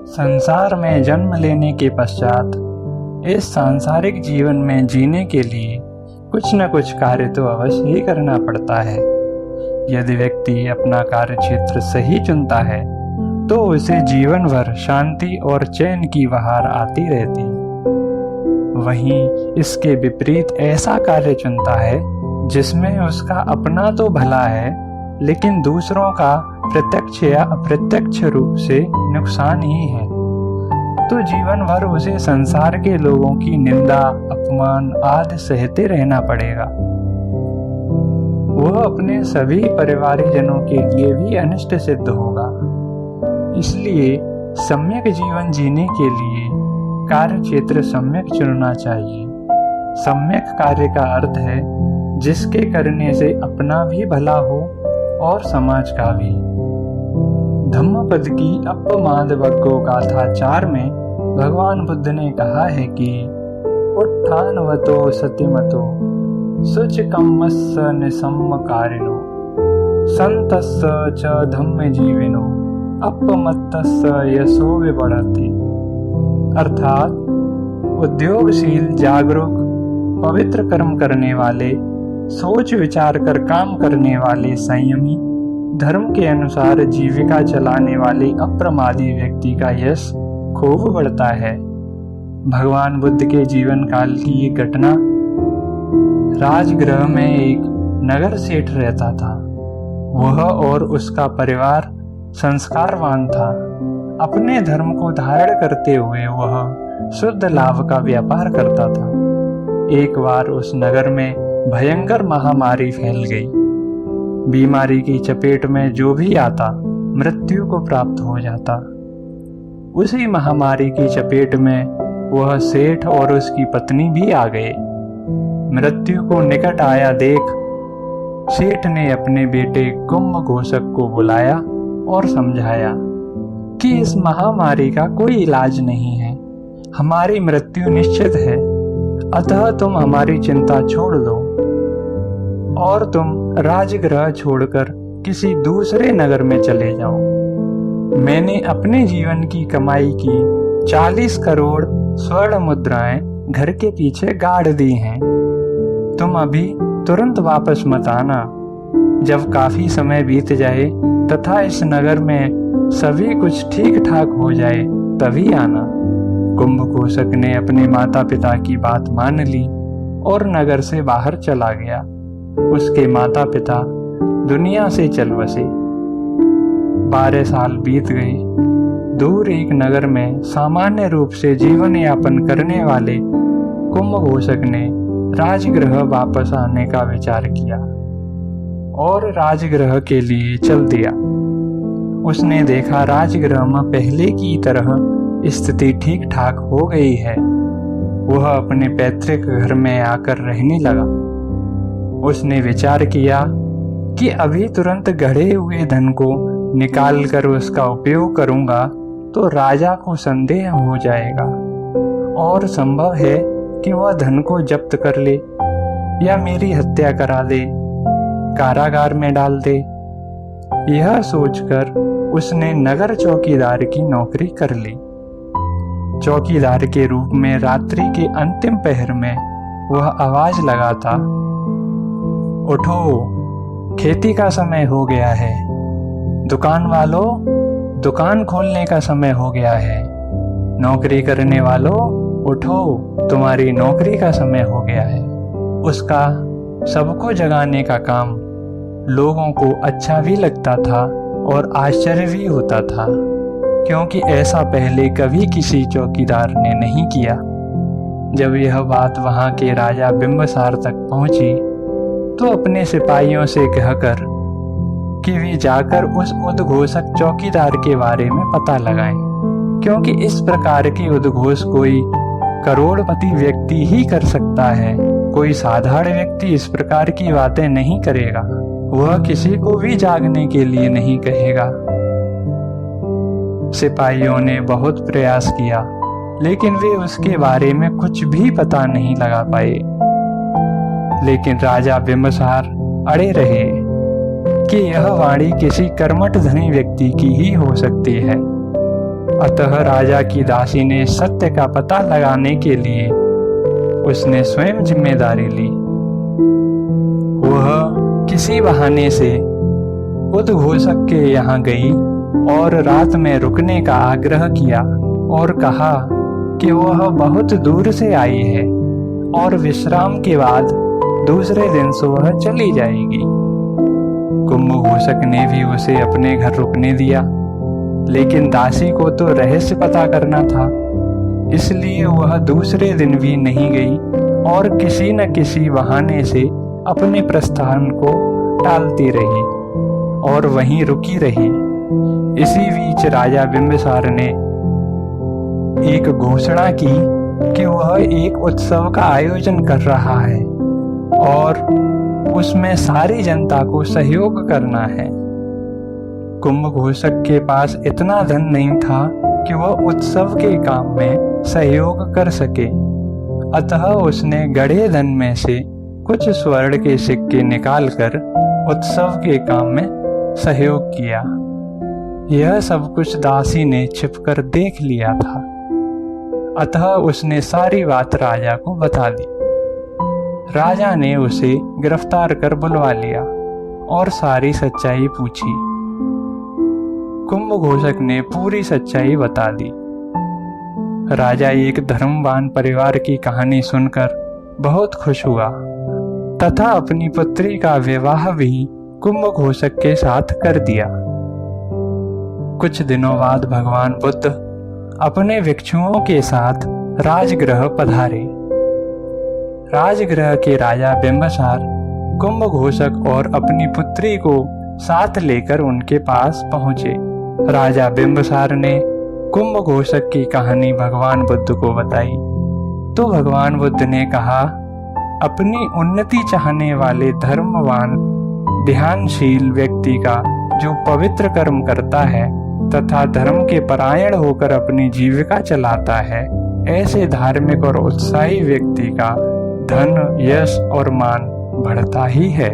संसार में जन्म लेने के पश्चात इस सांसारिक जीवन में जीने के लिए कुछ न कुछ कार्य तो अवश्य ही करना पड़ता है। यदि व्यक्ति अपना कार्य क्षेत्र सही चुनता है तो उसे जीवन भर शांति और चैन की बहार आती रहती। वहीं इसके विपरीत ऐसा कार्य चुनता है जिसमें उसका अपना तो भला है लेकिन दूसरों का प्रत्यक्ष या अप्रत्यक्ष रूप से नुकसान ही है, तो जीवन भर उसे संसार के लोगों की निंदा, अपमान आदि सहते रहना पड़ेगा। वह अपने सभी परिवारजनों के लिए भी अनिष्ट सिद्ध होगा। इसलिए सम्यक जीवन जीने के लिए कार्य क्षेत्र सम्यक चुनना चाहिए। सम्यक कार्य का अर्थ है जिसके करने से अपना भी भला हो और समाज का भी। धम्मपद की अपमादवग्गो गाथा 4 में भगवान बुद्ध ने कहा है कि उत्थानवतो सतिमतो शुचिकम्मस्य निसम्मकारिणो संतस्य च धम्म जीविनो अपमत्तस्य यशो विबढ़ति। अर्थात उद्योगशील, जागरूक, पवित्र कर्म करने वाले, सोच विचार कर काम करने वाले, संयमी, धर्म के अनुसार जीविका चलाने वाले अप्रमादी व्यक्ति का यश खूब बढ़ता है। भगवान बुद्ध के जीवन काल की ये घटना, राजगृह में एक नगर सेठ रहता था। वह और उसका परिवार संस्कारवान था। अपने धर्म को धारण करते हुए वह शुद्ध लाभ का व्यापार करता था। एक बार उस नगर में भयंकर महामारी फैल गई। बीमारी की चपेट में जो भी आता मृत्यु को प्राप्त हो जाता। उसी महामारी की चपेट में वह सेठ और उसकी पत्नी भी आ गए। मृत्यु को निकट आया देख सेठ ने अपने बेटे कुंभघोषक को बुलाया और समझाया कि इस महामारी का कोई इलाज नहीं है, हमारी मृत्यु निश्चित है, अतः तुम हमारी चिंता छोड़ दो और तुम राजगृह छोड़कर किसी दूसरे नगर में चले जाओ। मैंने अपने जीवन की कमाई की 40 करोड़ स्वर्ण मुद्राएं घर के पीछे गाड़ दी हैं। तुम अभी तुरंत वापस मत आना। जब काफी समय बीत जाए तथा इस नगर में सभी कुछ ठीक ठाक हो जाए तभी आना। कुंभघोषक ने अपने माता पिता की बात मान ली और नगर से बाहर चला गया। उसके माता पिता दुनिया से चल बसे। 12 साल बीत गए। दूर एक नगर में सामान्य रूप से जीवन यापन करने वाले कुंभघोषक ने राजगृह वापस आने का विचार किया और राजगृह के लिए चल दिया। उसने देखा राजगृह में पहले की तरह स्थिति ठीक ठाक हो गई है। वह अपने पैतृक घर में आकर रहने लगा। उसने विचार किया कि अभी तुरंत गढ़े हुए धन को निकालकर उसका उपयोग करूंगा तो राजा को संदेह हो जाएगा और संभव है कि वह धन को जब्त कर ले या मेरी हत्या करा दे, कारागार में डाल दे। यह सोचकर उसने नगर चौकीदार की नौकरी कर ली। चौकीदार के रूप में रात्रि के अंतिम पहर में वह आवाज लगाता, उठो, खेती का समय हो गया है। दुकान वालों, दुकान खोलने का समय हो गया है। नौकरी करने वालों, उठो, तुम्हारी नौकरी का समय हो गया है। उसका सबको जगाने का काम लोगों को अच्छा भी लगता था और आश्चर्य भी होता था, क्योंकि ऐसा पहले कभी किसी चौकीदार ने नहीं किया। जब यह बात वहां के राजा बिंबिसार तक पहुंची तो अपने सिपाहियों से कहकर कि वे जाकर उस उद्घोषक चौकीदार के बारे में पता लगाएं, क्योंकि इस प्रकार के उद्घोष कोई करोड़पति व्यक्ति ही कर सकता है। कोई साधारण व्यक्ति इस प्रकार की बातें नहीं करेगा। वह किसी को भी जागने के लिए नहीं कहेगा। सिपाहियों ने बहुत प्रयास किया लेकिन वे उसके बारे में कुछ भी पता नहीं लगा पाए। लेकिन राजा बिंबिसार अड़े रहे कि यह वाणी किसी कर्मठ धनी व्यक्ति की ही हो सकती है। अतः राजा की दासी ने सत्य का पता लगाने के लिए उसने स्वयं जिम्मेदारी ली। वह किसी बहाने से उद्घोषक के यहाँ गई और रात में रुकने का आग्रह किया और कहा कि वह बहुत दूर से आई है और विश्राम के बाद दूसरे दिन सुबह चली जाएगी। कुंभघोषक ने भी उसे अपने घर रुकने दिया, लेकिन दासी को तो रहस्य पता करना था, इसलिए वह दूसरे दिन भी नहीं गई और किसी न किसी बहाने से अपने प्रस्थान को टालती रही और वहीं रुकी रही। इसी बीच राजा बिंबिसार ने एक घोषणा की कि वह एक उत्सव का आयोजन कर रहा है और उसमें सारी जनता को सहयोग करना है। कुंभघोषक के पास इतना धन नहीं था कि वह उत्सव के काम में सहयोग कर सके, अतः उसने गड़े धन में से कुछ स्वर्ण के सिक्के निकालकर उत्सव के काम में सहयोग किया। यह सब कुछ दासी ने छिपकर देख लिया था, अतः उसने सारी बात राजा को बता दी। राजा ने उसे गिरफ्तार कर बुलवा लिया और सारी सच्चाई पूछी। कुंभघोषक ने पूरी सच्चाई बता दी। राजा एक धर्मवान परिवार की कहानी सुनकर बहुत खुश हुआ तथा अपनी पुत्री का विवाह भी कुंभघोषक के साथ कर दिया। कुछ दिनों बाद भगवान बुद्ध अपने भिक्षुओं के साथ राजगृह पधारे। राजगृह के राजा बिंबिसार कुंभघोषक और अपनी पुत्री को साथ लेकर उनके पास पहुंचे। राजा बिंबिसार ने कुंभघोषक की कहानी भगवान बुद्ध को बताई तो भगवान बुद्ध ने कहा, अपनी उन्नति चाहने वाले धर्मवान ध्यानशील व्यक्ति का जो पवित्र कर्म करता है तथा धर्म के परायण होकर अपनी जीविका चलाता है, ऐसे धार्मिक और उत्साही व्यक्ति का धन, यश और मान बढ़ता ही है।